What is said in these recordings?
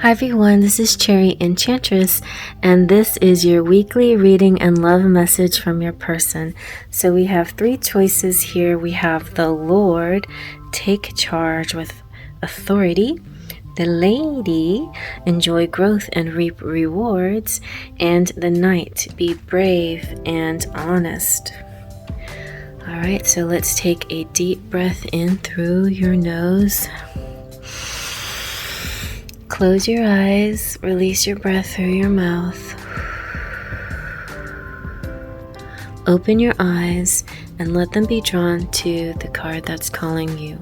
Hi everyone, this is Cherry Enchantress, and this is your weekly reading and love message from your person. So we have three choices here. We have the Lord, take charge with authority; the Lady, enjoy growth and reap rewards; and the Knight, be brave and honest. Alright, so let's take a deep breath in through your nose. Close your eyes, release your breath through your mouth. Open your eyes and let them be drawn to the card that's calling you.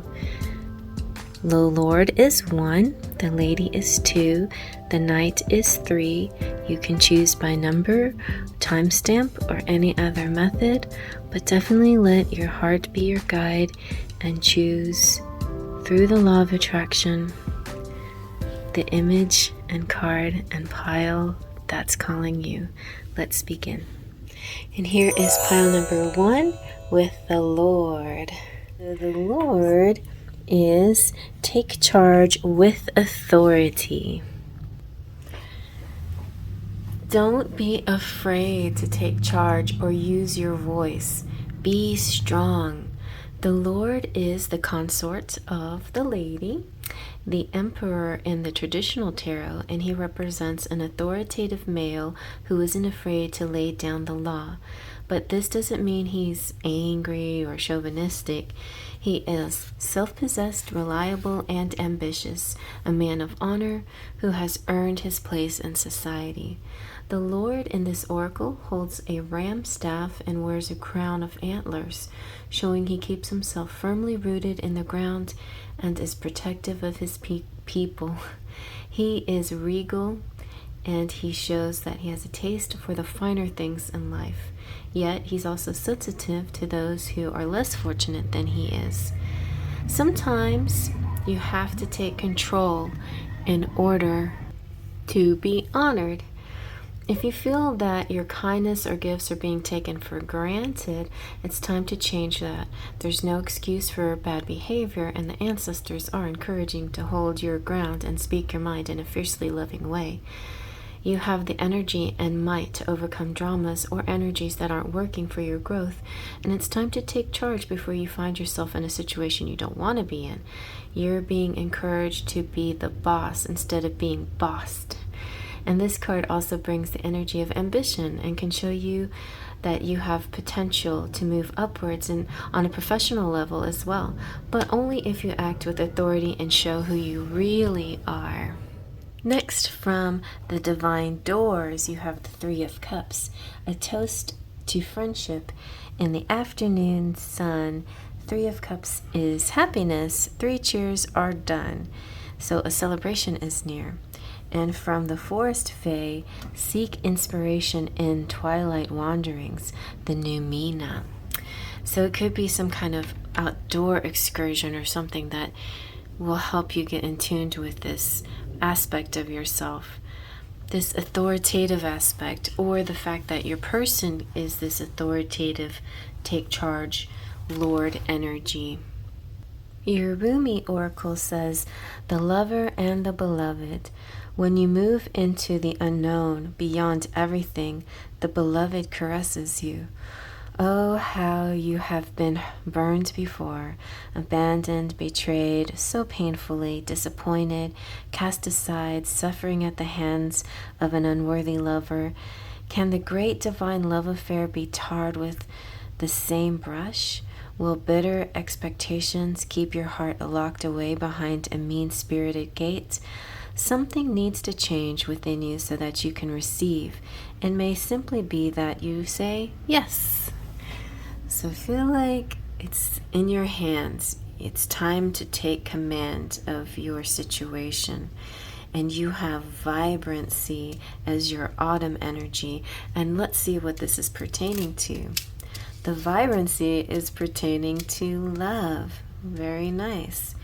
The Lord is 1, the Lady is 2, the Knight is 3. You can choose by number, timestamp, or any other method, but definitely let your heart be your guide and choose through the law of attraction the image and card and pile that's calling you. Let's begin. And here is pile number 1 with the Lord. The Lord is take charge with authority. Don't be afraid to take charge or use your voice. Be strong. The Lord is the consort of the Lady, the Emperor in the traditional tarot, and he represents an authoritative male who isn't afraid to lay down the law. But this doesn't mean he's angry or chauvinistic. He is self-possessed, reliable, and ambitious, a man of honor who has earned his place in society. The Lord in this oracle holds a ram staff and wears a crown of antlers, showing he keeps himself firmly rooted in the ground and is protective of his people. He is regal, and he shows that he has a taste for the finer things in life. Yet he's also sensitive to those who are less fortunate than he is. Sometimes you have to take control in order to be honored. If you feel that your kindness or gifts are being taken for granted, it's time to change that. There's no excuse for bad behavior, and the ancestors are encouraging to hold your ground and speak your mind in a fiercely loving way. You have the energy and might to overcome dramas or energies that aren't working for your growth, and it's time to take charge before you find yourself in a situation you don't want to be in. You're being encouraged to be the boss instead of being bossed. And this card also brings the energy of ambition and can show you that you have potential to move upwards and on a professional level as well, but only if you act with authority and show who you really are. Next, from the Divine Doors, you have the 3 of Cups, a toast to friendship. In the afternoon sun, 3 of Cups is happiness. 3 cheers are done. So a celebration is near. And from the Forest Fae, seek inspiration in twilight wanderings, the new Mina. So it could be some kind of outdoor excursion or something that will help you get in tune with this aspect of yourself, this authoritative aspect, or the fact that your person is this authoritative, take charge, Lord energy. Your Rumi Oracle says, the lover and the beloved. When you move into the unknown, beyond everything, the beloved caresses you. Oh, how you have been burned before, abandoned, betrayed, so painfully, disappointed, cast aside, suffering at the hands of an unworthy lover. Can the great divine love affair be tarred with the same brush? Will bitter expectations keep your heart locked away behind a mean-spirited gate? Something needs to change within you so that you can receive. It may simply be that you say yes. So feel like it's in your hands. It's time to take command of your situation. And you have vibrancy as your autumn energy. And let's see what this is pertaining to. The vibrancy is pertaining to love. Very nice.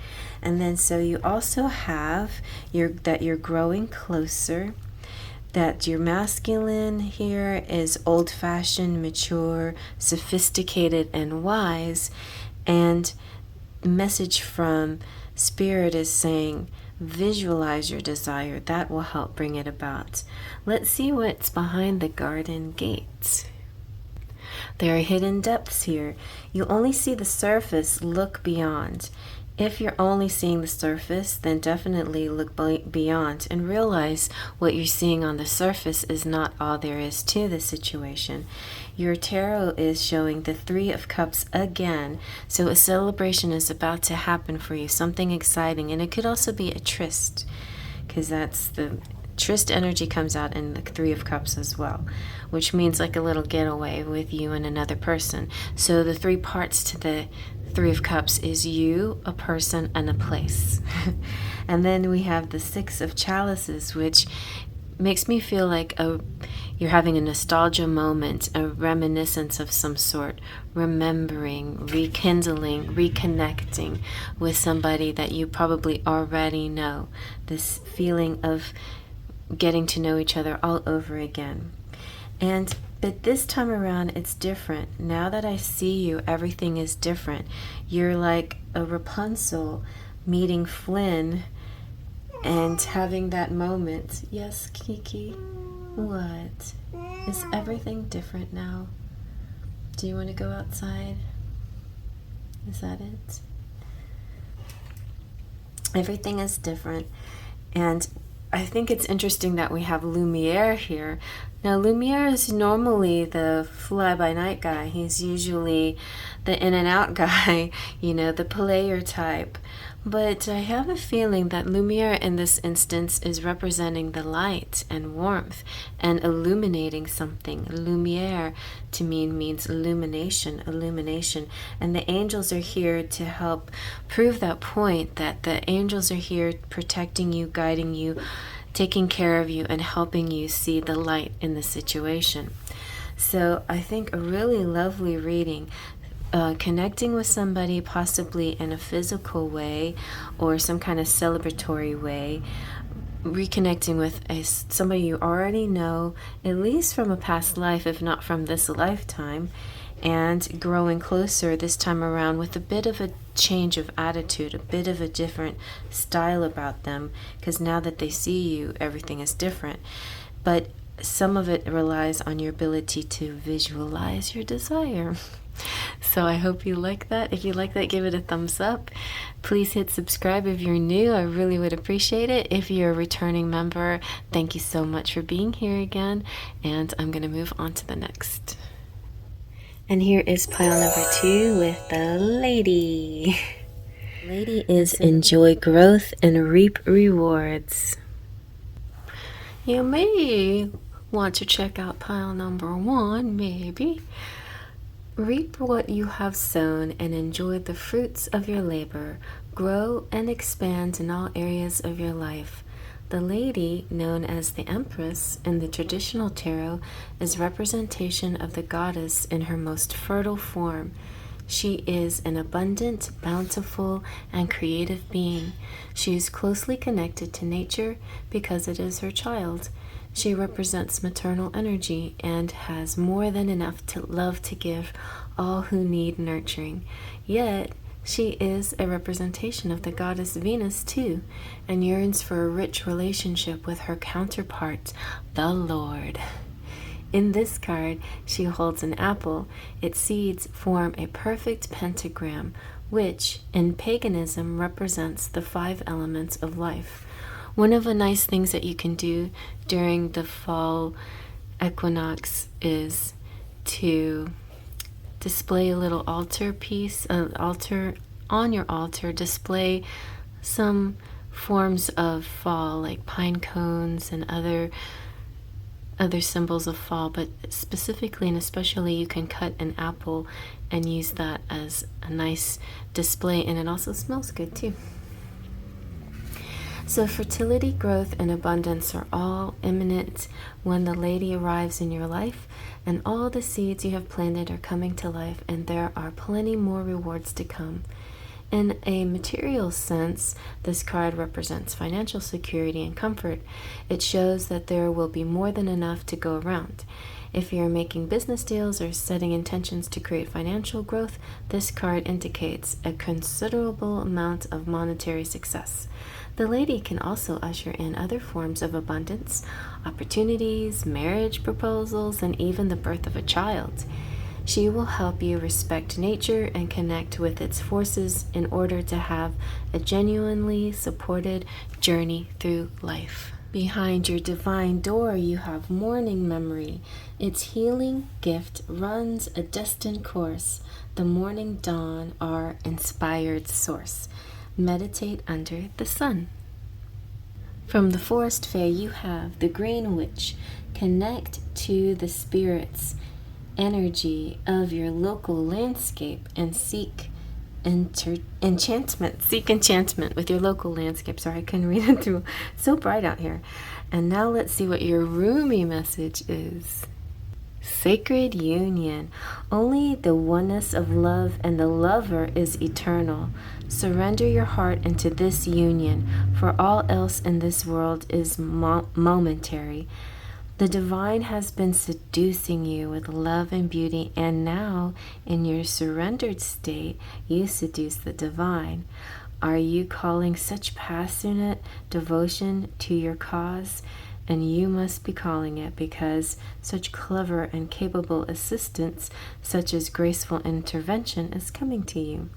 And then so you also have that you're growing closer, that your masculine here is old-fashioned, mature, sophisticated, and wise. And the message from Spirit is saying, visualize your desire. That will help bring it about. Let's see what's behind the garden gate. There are hidden depths here. You only see the surface, look beyond. If you're only seeing the surface, then definitely look beyond and realize what you're seeing on the surface is not all there is to the situation. Your tarot is showing the Three of Cups again, so a celebration is about to happen for you, something exciting, and it could also be a tryst, because that's the tryst energy comes out in the Three of Cups as well, which means like a little getaway with you and another person. So the three parts to the Three of Cups is you, a person, and a place. And then we have the Six of Chalices, which makes me feel like you're having a nostalgia moment, a reminiscence of some sort, remembering, rekindling, reconnecting with somebody that you probably already know. This feeling of getting to know each other all over again. But this time around, it's different. Now that I see you, everything is different. You're like a Rapunzel meeting Flynn and having that moment. Yes, Kiki? What? Is everything different now? Do you want to go outside? Is that it? Everything is different. And I think it's interesting that we have Lumiere here. Now, Lumiere is normally the fly-by-night guy. He's usually the in-and-out guy, the player type. But I have a feeling that Lumiere in this instance is representing the light and warmth and illuminating something. Lumiere to me means illumination. And the angels are here to help prove that point, that the angels are here protecting you, guiding you, taking care of you, and helping you see the light in the situation. So I think a really lovely reading. Connecting with somebody possibly in a physical way or some kind of celebratory way, reconnecting with somebody you already know, at least from a past life, if not from this lifetime, and growing closer this time around with a bit of a change of attitude, a bit of a different style about them, because now that they see you, everything is different. But some of it relies on your ability to visualize your desire. So I hope you like that. If you like that, give it a thumbs up. Please hit subscribe if you're new. I really would appreciate it. If you're a returning member, thank you so much for being here again. And I'm going to move on to the next. And here is pile number 2 with the lady. Lady is enjoy growth and reap rewards. You may want to check out pile number 1, maybe. Reap what you have sown and enjoy the fruits of your labor. Grow and expand in all areas of your life. The lady, known as the Empress in the traditional tarot, is representation of the goddess in her most fertile form. She is an abundant, bountiful, and creative being. She is closely connected to nature because it is her child. She represents maternal energy and has more than enough love to give all who need nurturing. Yet, she is a representation of the goddess Venus too, and yearns for a rich relationship with her counterpart, the Lord. In this card, she holds an apple. Its seeds form a perfect pentagram, which, in paganism, represents the 5 elements of life. One of the nice things that you can do during the fall equinox is to display a little altar piece, on your altar, display some forms of fall, like pine cones and other symbols of fall, but specifically and especially you can cut an apple and use that as a nice display, and it also smells good too. So fertility, growth, and abundance are all imminent when the lady arrives in your life, and all the seeds you have planted are coming to life, and there are plenty more rewards to come. In a material sense, this card represents financial security and comfort. It shows that there will be more than enough to go around. If you're making business deals or setting intentions to create financial growth, this card indicates a considerable amount of monetary success. The lady can also usher in other forms of abundance, opportunities, marriage proposals, and even the birth of a child. She will help you respect nature and connect with its forces in order to have a genuinely supported journey through life. Behind your divine door, you have morning memory. Its healing gift runs a destined course. The morning dawn, our inspired source. Meditate under the sun. From the forest fae, you have the green witch. Connect to the spirits energy of your local landscape and seek enchantment. Seek enchantment with your local landscape. Sorry, I couldn't read it through. It's so bright out here. And now let's see what your Rumi message is. Sacred union. Only the oneness of love and the lover is eternal. Surrender your heart into this union, for all else in this world is momentary. The divine has been seducing you with love and beauty, and now, in your surrendered state, you seduce the divine. Are you calling such passionate devotion to your cause? And you must be calling it, because such clever and capable assistance, such as graceful intervention, is coming to you.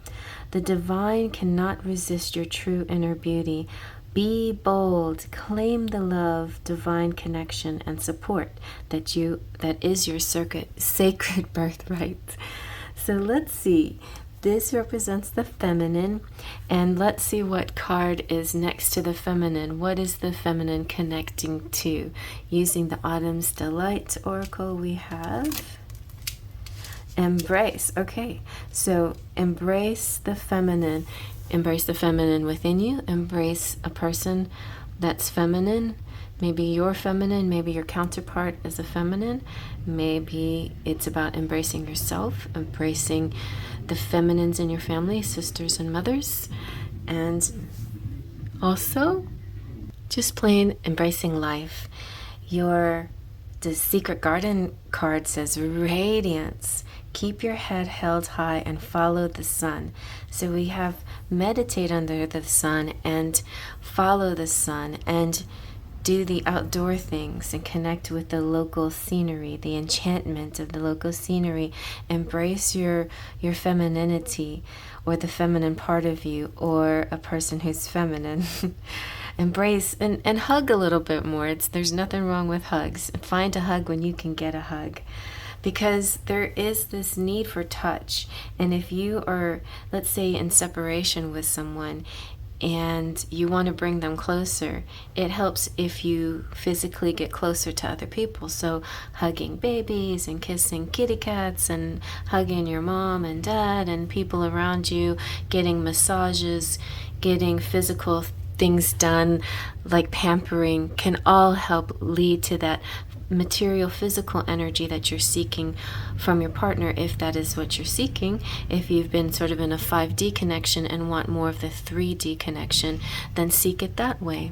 The divine cannot resist your true inner beauty. Be bold, claim the love, divine connection, and support that is your sacred birthright. So let's see. This represents the feminine, and let's see what card is next to the feminine. What is the feminine connecting to? Using the Autumn's Delight Oracle, we have Embrace. Okay, so embrace the feminine. Embrace the feminine within you. Embrace a person that's feminine. Maybe you're feminine. Maybe your counterpart is a feminine. Maybe it's about embracing yourself, embracing the feminines in your family, sisters and mothers. And also, just plain embracing life. The Secret Garden card says radiance. Keep your head held high and follow the sun. So we have meditate under the sun and follow the sun and do the outdoor things and connect with the local scenery, the enchantment of the local scenery. Embrace your femininity, or the feminine part of you, or a person who's feminine. Embrace and hug a little bit more. There's nothing wrong with hugs. Find a hug when you can get a hug. Because there is this need for touch. And if you are, let's say, in separation with someone and you want to bring them closer, it helps if you physically get closer to other people. So hugging babies and kissing kitty cats and hugging your mom and dad and people around you, getting massages, getting physical things done like pampering can all help lead to that material physical energy that you're seeking from your partner, if that is what you're seeking. If you've been sort of in a 5D connection and want more of the 3D connection, then seek it that way.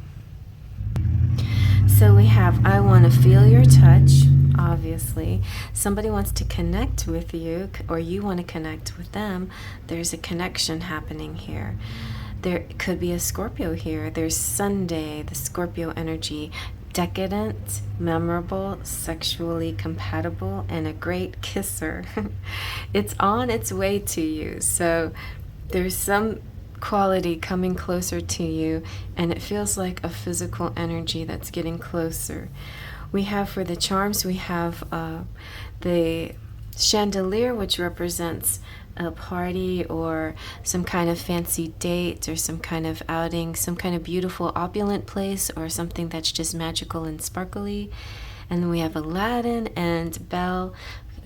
So we have I want to feel your touch. Obviously somebody wants to connect with you, or you want to connect with them. There's a connection happening here. There could be a Scorpio here. There's Sunday, the Scorpio energy. Decadent, memorable, sexually compatible, and a great kisser. It's on its way to you. So there's some quality coming closer to you, and it feels like a physical energy that's getting closer. We have for the charms, we have the chandelier, which represents a party or some kind of fancy date or some kind of outing, some kind of beautiful opulent place, or something that's just magical and sparkly. And then we have Aladdin and Belle,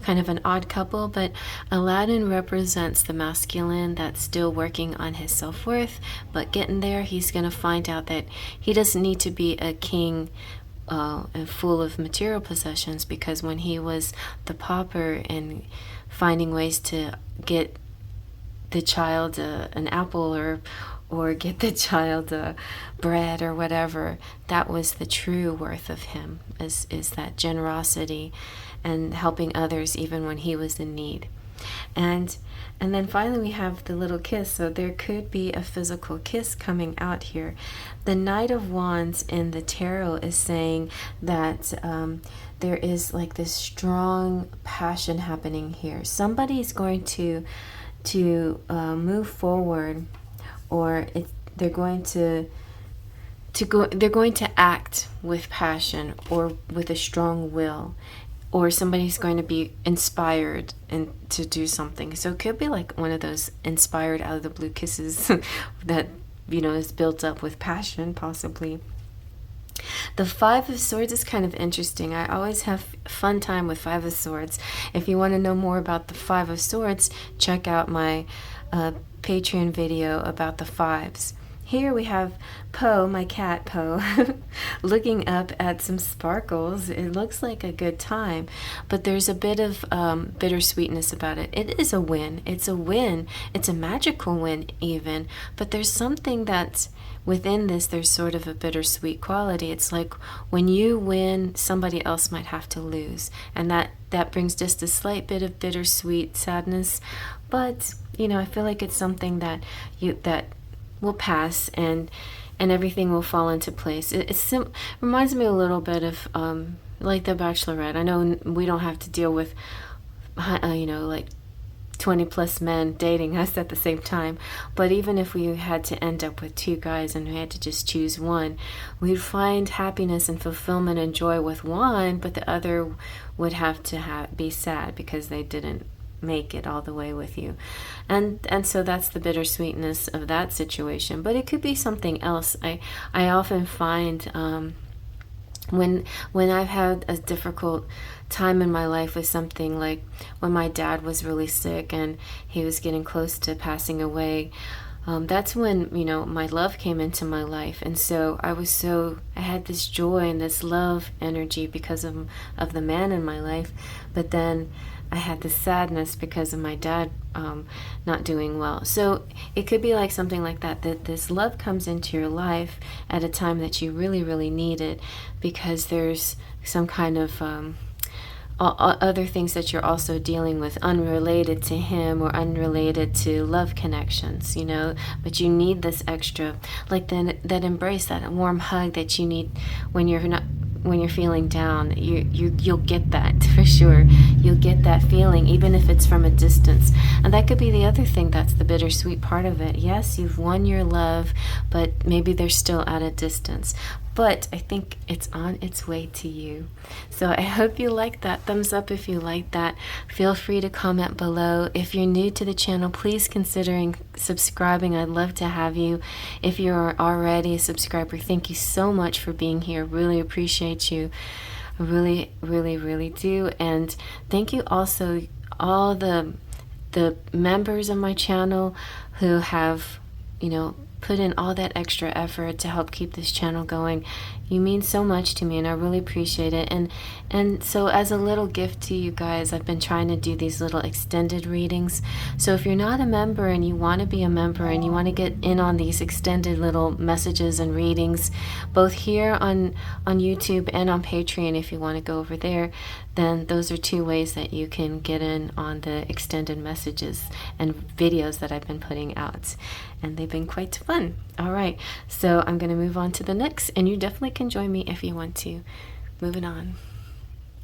kind of an odd couple, but Aladdin represents the masculine that's still working on his self-worth, but getting there. He's going to find out that he doesn't need to be a king and full of material possessions, because when he was the pauper and finding ways to get the child an apple, or get the child bread or whatever. That was the true worth of him, is that generosity and helping others even when he was in need. And then finally we have the little kiss. So there could be a physical kiss coming out here. The Knight of Wands in the tarot is saying that there is like this strong passion happening here. Somebody's going to move forward, or they're going to act with passion or with a strong will, or somebody's going to be inspired and to do something. So it could be like one of those inspired out of the blue kisses that, is built up with passion, possibly. The Five of Swords is kind of interesting. I always have fun time with Five of Swords. If you want to know more about the Five of Swords, check out my Patreon video about the fives. Here we have Poe, my cat Poe, looking up at some sparkles. It looks like a good time, but there's a bit of bittersweetness about it. It is a win. It's a win. It's a magical win even, but there's something that's within this. There's sort of a bittersweet quality. It's like when you win, somebody else might have to lose, and that brings just a slight bit of bittersweet sadness. But I feel like it's something that will pass, and everything will fall into place. It reminds me a little bit of like The Bachelorette. I know we don't have to deal with like 20 plus men dating us at the same time, but even if we had to end up with two guys and we had to just choose one, we'd find happiness and fulfillment and joy with one, but the other would have to be sad because they didn't make it all the way with you. And so that's the bittersweetness of that situation. But it could be something else. I often find when I've had a difficult time in my life with something, like when my dad was really sick and he was getting close to passing away, that's when my love came into my life. And so I had this joy and this love energy because of the man in my life. But then I had this sadness because of my dad not doing well. So it could be like something like that this love comes into your life at a time that you really, really need it, because there's some kind of other things that you're also dealing with unrelated to him or unrelated to love connections, but you need this extra, like that embrace, that warm hug that you need when you're feeling down. You'll get that for sure. You'll get that feeling even if it's from a distance. And that could be the other thing that's the bittersweet part of it. Yes, you've won your love, but maybe they're still at a distance. But I think it's on its way to you. So I hope you like that. Thumbs up if you like that. Feel free to comment below. If you're new to the channel, please consider subscribing. I'd love to have you. If you're already a subscriber, thank you so much for being here. Really appreciate you. I really, really, really do. And thank you also all the members of my channel who have, put in all that extra effort to help keep this channel going. You mean so much to me, and I really appreciate it. And so as a little gift to you guys, I've been trying to do these little extended readings. So if you're not a member and you want to be a member and you want to get in on these extended little messages and readings, both here on YouTube and on Patreon, if you want to go over there, then those are two ways that you can get in on the extended messages and videos that I've been putting out. And they've been quite fun. All right, so I'm going to move on to the next, and you definitely can join me if you want to. Moving on.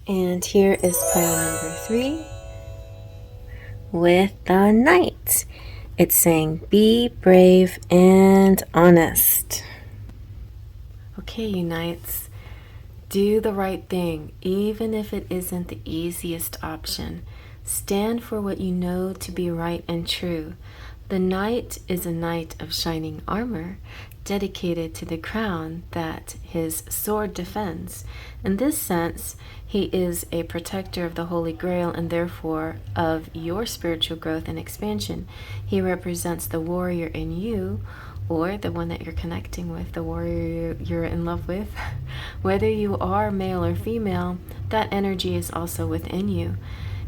And here is pile number 3 with the Knight. It's saying, be brave and honest. Okay, you Knights, do the right thing, even if it isn't the easiest option. Stand for what you know to be right and true. The Knight is a knight of shining armor, dedicated to the crown that his sword defends. In this sense, he is a protector of the Holy Grail and therefore of your spiritual growth and expansion. He represents the warrior in you, or the one that you're connecting with, the warrior you're in love with. Whether you are male or female, that energy is also within you.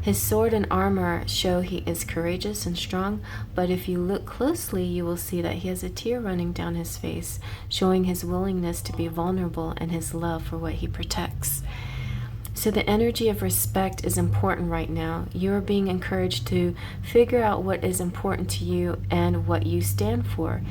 His sword and armor show he is courageous and strong, but if you look closely, you will see that he has a tear running down his face, showing his willingness to be vulnerable and his love for what he protects. So the energy of respect is important right now. You are being encouraged to figure out what is important to you and what you stand for.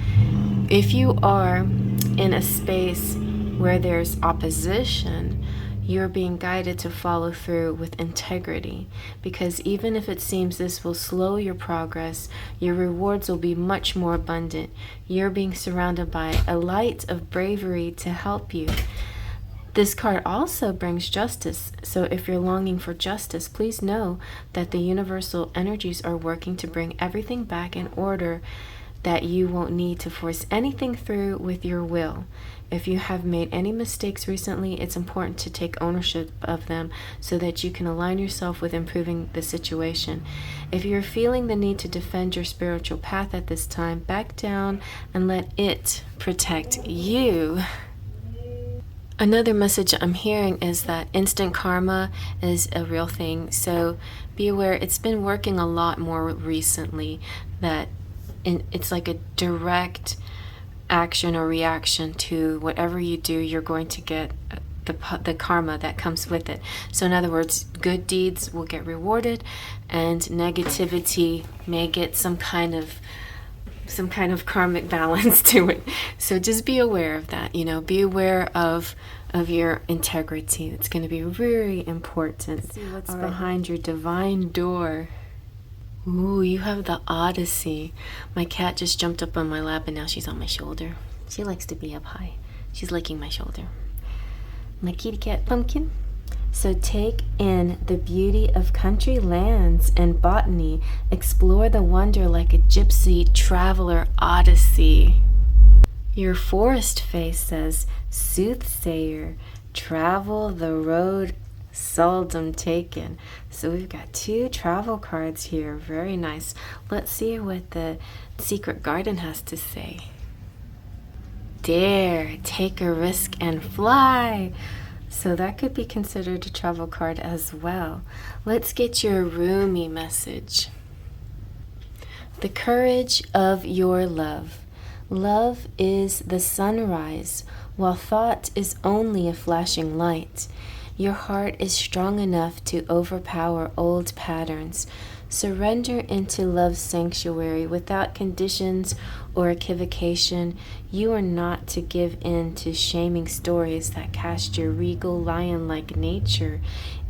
If you are in a space where there's opposition, you're being guided to follow through with integrity, because even if it seems this will slow your progress, your rewards will be much more abundant. You're being surrounded by a light of bravery to help you. This card also brings justice, so if you're longing for justice, please know that the universal energies are working to bring everything back in order, that you won't need to force anything through with your will. If you have made any mistakes recently, it's important to take ownership of them so that you can align yourself with improving the situation. If you're feeling the need to defend your spiritual path at this time, back down and let it protect you. Another message I'm hearing is that instant karma is a real thing. So be aware, it's been working a lot more recently, that it's like a direct action or reaction to whatever you do, you're going to get the karma that comes with it. So in other words, good deeds will get rewarded and negativity may get some kind of karmic balance to it. So just be aware of that, be aware of your integrity. It's going to be very important. See what's behind your divine door. Ooh, you have the Odyssey. My cat just jumped up on my lap and now she's on my shoulder. She likes to be up high. She's licking my shoulder. My kitty cat Pumpkin. So take in the beauty of country lands and botany. Explore the wonder like a gypsy traveler odyssey. Your forest face says, soothsayer, travel the road seldom taken. So we've got 2 travel cards here. Very nice. Let's see what the secret garden has to say. Dare, take a risk and fly. So that could be considered a travel card as well. Let's get your Rumi message. The courage of your love. Love is the sunrise, while thought is only a flashing light. Your heart is strong enough to overpower old patterns. Surrender into love's sanctuary without conditions or equivocation. You are not to give in to shaming stories that cast your regal lion-like nature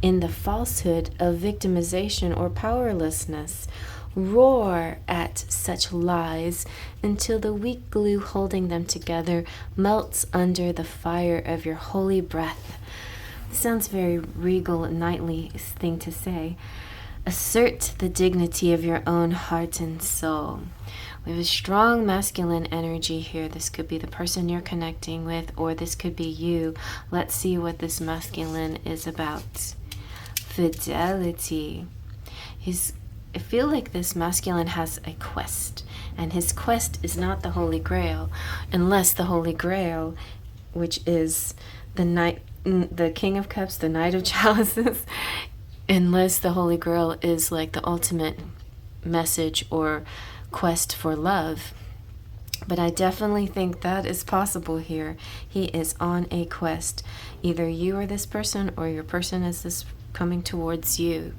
in the falsehood of victimization or powerlessness. Roar at such lies until the weak glue holding them together melts under the fire of your holy breath. Sounds very regal and knightly thing to say. Assert the dignity of your own heart and soul. We have a strong masculine energy here. This could be the person you're connecting with, or this could be you. Let's see what this masculine is about. Fidelity. I feel like this masculine has a quest, and his quest is not the Holy Grail, unless the Holy Grail, which is the King of Cups, the Knight of Chalices, unless the Holy Grail is like the ultimate message or quest for love. But I definitely think that is possible here. He is on a quest. Either you are this person, or your person is this coming towards you.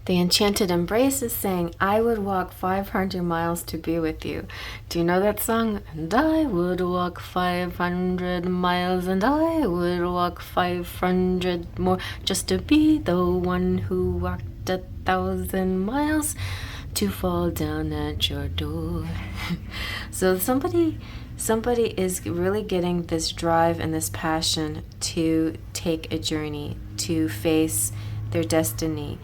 The Enchanted Embrace is saying, I would walk 500 miles to be with you. Do you know that song? And I would walk 500 miles, and I would walk 500 more, just to be the one who walked 1,000 miles to fall down at your door. So somebody is really getting this drive and this passion to take a journey, to face their destiny.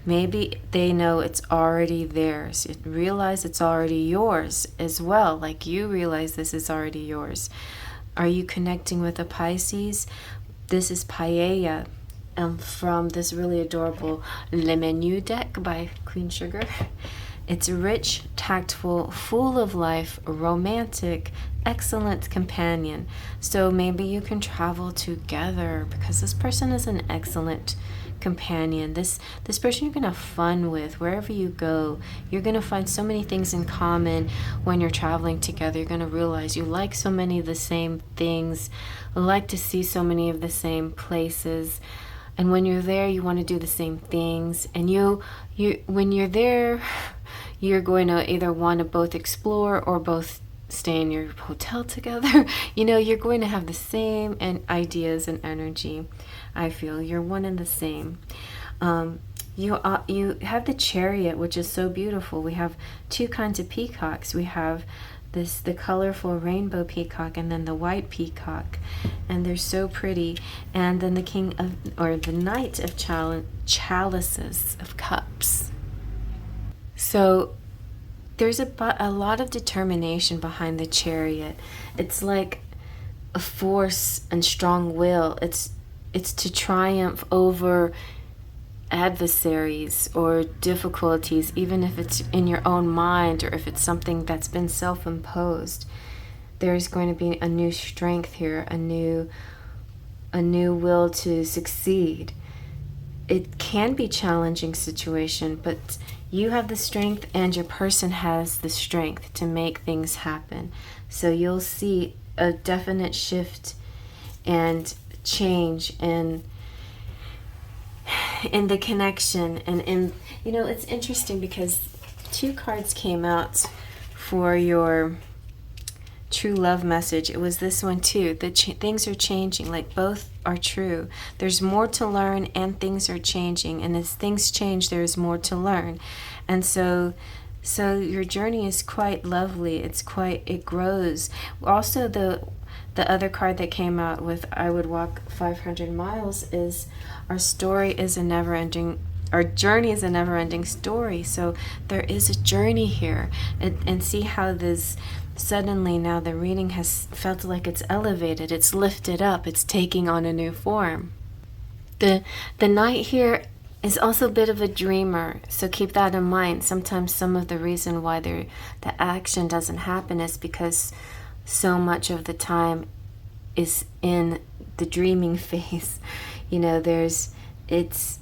Maybe they know it's already theirs. Realize it's already yours as well, like you realize this is already yours. Are you connecting with a Pisces? This is Paella from this really adorable Le Menu deck by Queen Sugar. It's rich, tactful, full of life, romantic, excellent companion. So maybe you can travel together because this person is an excellent companion. This person you're gonna have fun with wherever you go. You're gonna find so many things in common when you're traveling together. You're gonna realize you like so many of the same things, like to see so many of the same places, and when you're there you want to do the same things. And you when you're there, you're going to either want to both explore or both stay in your hotel together. You're going to have the same ideas and energy. I feel you're one and the same. You have the Chariot, which is so beautiful. We have two kinds of peacocks. We have the colorful rainbow peacock and then the white peacock, and they're so pretty. And then the Knight of Chalices of Cups. So there's a lot of determination behind the Chariot. It's like a force and strong will. It's to triumph over adversaries or difficulties, even if it's in your own mind or if it's something that's been self-imposed. There's going to be a new strength here, a new will to succeed. It can be a challenging situation, but you have the strength and your person has the strength to make things happen. So you'll see a definite shift and change in the connection. And it's interesting because two cards came out for your true love message. It was this one too. Things are changing, like both are true. There's more to learn and things are changing, and as things change there's more to learn. And so your journey is quite lovely. It grows. Also, the other card that came out with I would walk 500 miles is our journey is a never-ending story. So there is a journey here, and see how this suddenly now the reading has felt like it's elevated, it's lifted up, it's taking on a new form. The Knight here is also a bit of a dreamer, so keep that in mind. Sometimes some of the reason why the action doesn't happen is because so much of the time is in the dreaming phase. It's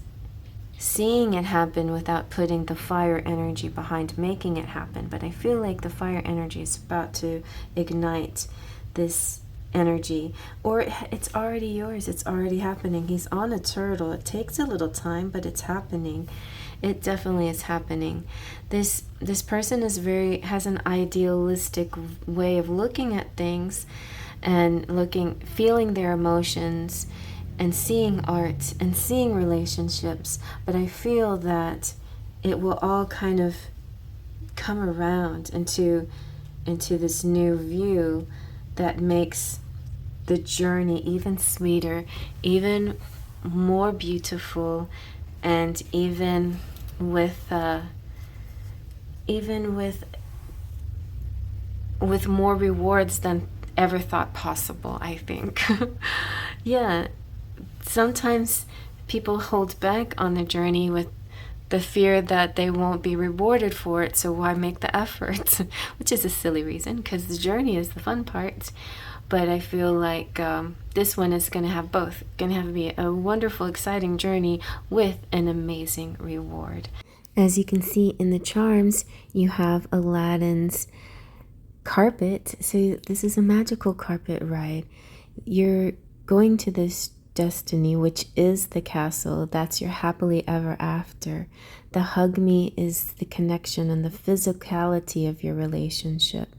seeing it happen without putting the fire energy behind making it happen. But I feel like the fire energy is about to ignite this energy, or it's already yours. It's already happening. He's on a turtle. It takes a little time, but it's happening. It definitely is happening. This person has an idealistic way of looking at things and feeling their emotions and seeing art and seeing relationships. But I feel that it will all kind of come around into this new view that makes the journey even sweeter, even more beautiful, and even with more rewards than ever thought possible, I think. Yeah, sometimes people hold back on the journey with the fear that they won't be rewarded for it, so why make the effort? Which is a silly reason, because the journey is the fun part. But I feel like this one is going to have both. Going to be a wonderful, exciting journey with an amazing reward. As you can see in the charms, you have Aladdin's carpet. So this is a magical carpet ride. You're going to this destiny, which is the castle. That's your happily ever after. The hug me is the connection and the physicality of your relationship.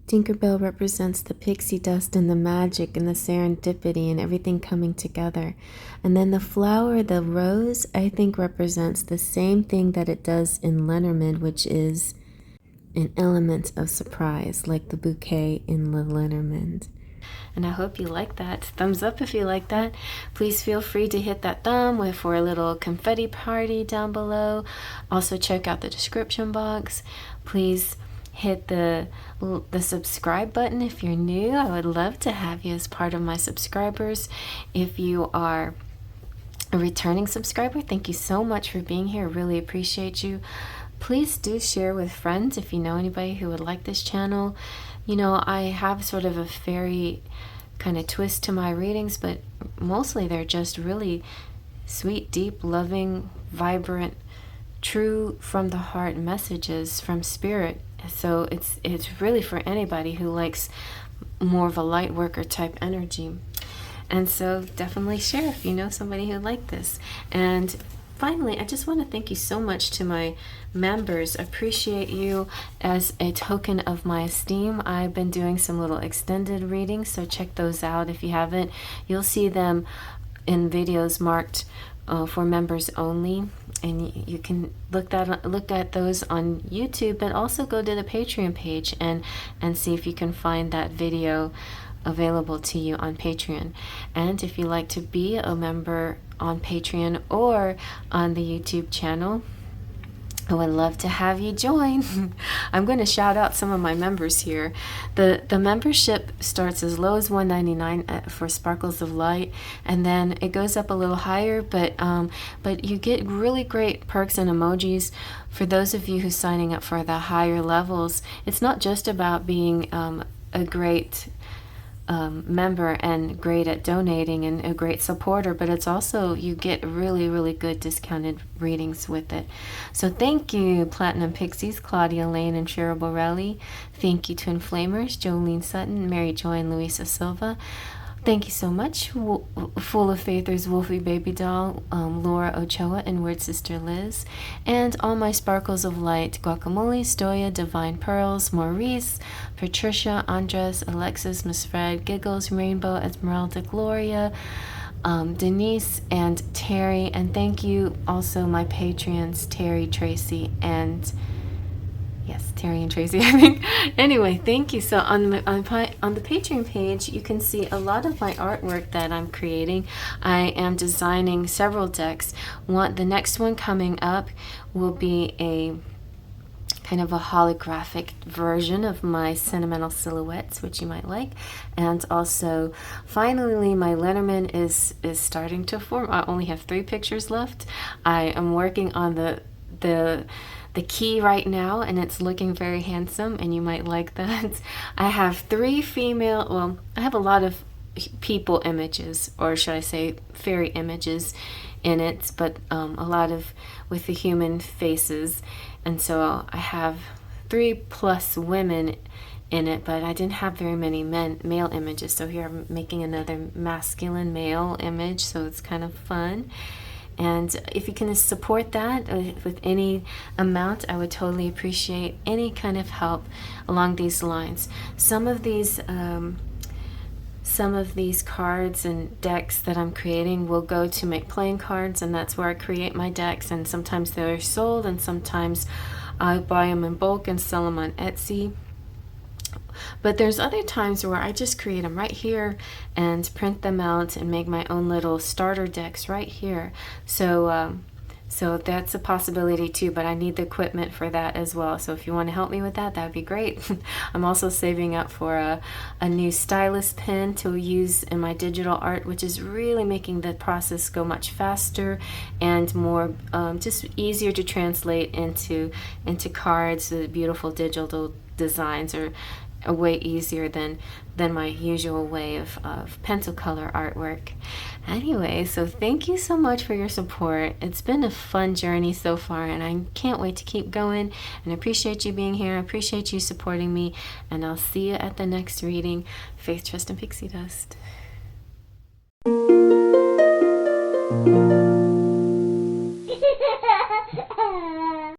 Tinkerbell represents the pixie dust and the magic and the serendipity and everything coming together. And then the flower, the rose, I think represents the same thing that it does in Lenormand, which is an element of surprise, like the bouquet in the Lenormand. And I hope you like that. Thumbs up if you like that. Please feel free to hit that thumb for a little confetti party down below. Also check out the description box. Please hit the subscribe button if you're new. I would love to have you as part of my subscribers. If you are a returning subscriber, thank you so much for being here. Really appreciate you. Please do share with friends if you know anybody who would like this channel. You know, I have sort of a fairy kind of twist to my readings, but mostly they're just really sweet, deep, loving, vibrant, true from the heart messages from spirit. So it's really for anybody who likes more of a light worker type energy. And so definitely share if you know somebody who liked this. And finally, I just want to thank you so much to my members. Appreciate you as a token of my esteem. I've been doing some little extended readings, so check those out if you haven't. You'll see them in videos marked for members only, and you can look at those on YouTube, but also go to the Patreon page and see if you can find that video available to you on Patreon. And if you like to be a member on Patreon or on the YouTube channel, I would love to have you join. I'm going to shout out some of my members here. The membership starts as low as $1.99 for Sparkles of Light, and then it goes up a little higher, but you get really great perks and emojis for those of you who's signing up for the higher levels. It's not just about being a great member and great at donating and a great supporter, but it's also you get really good discounted readings with it. So thank you Platinum Pixies, Claudia Lane and Cheryl Borelli. Thank you Twin Flamers, Jolene Sutton, Mary Joy and Luisa Silva. Thank you so much. Full of Faithers, Wolfie Baby Doll, Laura Ochoa, and Word Sister Liz. And all my Sparkles of Light, Guacamole, Stoya, Divine Pearls, Maurice, Patricia, Andres, Alexis, Miss Fred, Giggles, Rainbow, Esmeralda, Gloria, Denise, and Terry. And thank you also my Patreons, Terry, Tracy, and... yes, Terry and Tracy, I think. Anyway, thank you. So on the Patreon page, you can see a lot of my artwork that I'm creating. I am designing several decks. The next one coming up will be a kind of a holographic version of my sentimental silhouettes, which you might like. And also, finally, my Lenormand is starting to form. I only have 3 pictures left. I am working on the key right now, and it's looking very handsome, and you might like that. I have 3 female, well, I have a lot of people images, or should I say fairy images in it, but a lot of with the human faces, and so I have 3+ women in it, but I didn't have very many male images, so here I'm making another masculine male image, so it's kind of fun. And if you can support that with any amount, I would totally appreciate any kind of help along these lines. Some of these cards and decks that I'm creating will go to make playing cards, and that's where I create my decks. And sometimes they're sold, and sometimes I buy them in bulk and sell them on Etsy. But there's other times where I just create them right here and print them out and make my own little starter decks right here. So that's a possibility too, but I need the equipment for that as well. So if you want to help me with that, that'd be great. I'm also saving up for a new stylus pen to use in my digital art, which is really making the process go much faster and more just easier to translate into cards. The beautiful digital designs are a way easier than my usual way of pencil color artwork. Anyway, so thank you so much for your support. It's been a fun journey so far, and I can't wait to keep going, and I appreciate you being here. I appreciate you supporting me, and I'll see you at the next reading. Faith, Trust, and Pixie Dust.